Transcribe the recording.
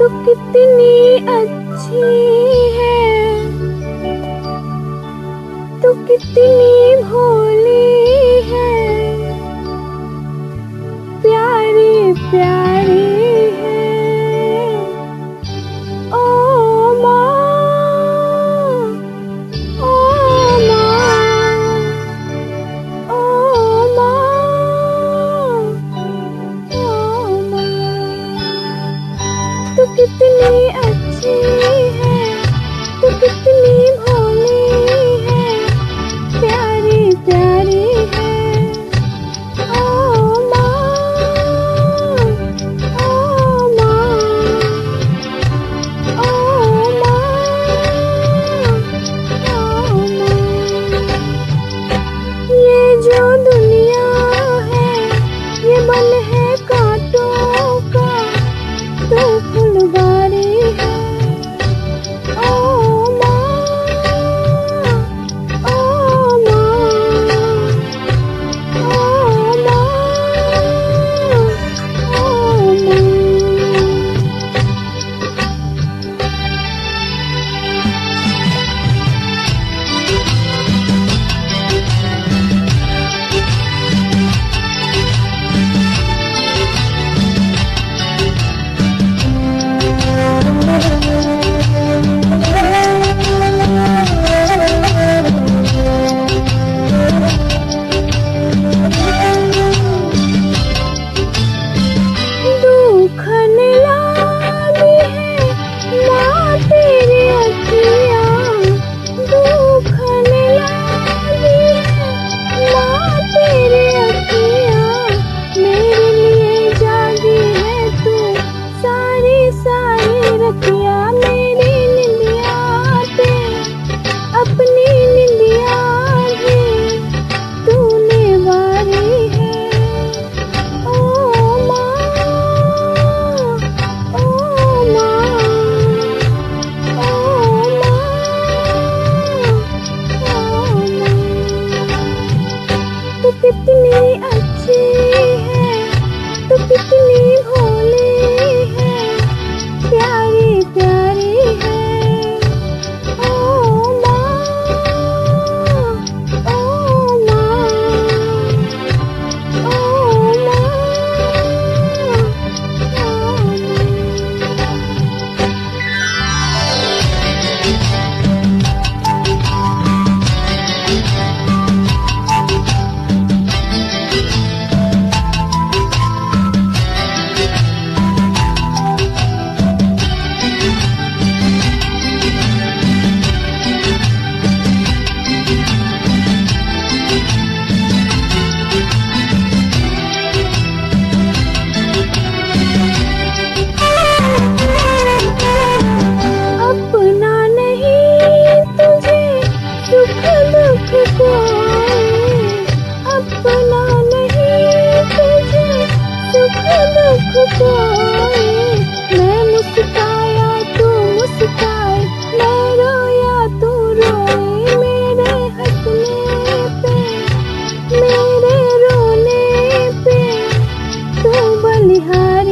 तू कितनी अच्छी है, तू कितनी भोली है, प्यारी प्यारी है। ओ माँ, ओ माँ, ओ माँ, ओ माँ। तू कितनी अच्छी है, तू कितनी भोली है, प्यारी प्यारी है। ओ माँ, ओ माँ, ओ माँ, ओ माँ। ये जो दुनिया है, ये बन है कांटों का, तू फुलवारी है। ओ माँ, ओ माँ, ओ माँ, ओ माँ। दुखन लागी है माँ तेरी अखियाँ, दुखन लागी है माँ तेरी अखियाँ। मेरे लिए जागी है तू सारी सारी रतिया, मेरी निंदिया पे अपनी निंदिया भी तूने वारी है। ओ माँ, ओ माँ, ओ माँ, ओ माँ। तू कितनी अच्छी है, तू कितनी भोली है, प्यारी प्यारी है। ओ माँ, ओ माँ, ओ माँ, ओ माँ। अपना नहीं तुझे सुख दुख कोई, अपना नहीं तुझे सुख दुख कोई। मैं मुस्काया तू मुस्काए, मैं रोया तू रोए, मेरे हंसने पे मेरे रोने पे तू बलिहारी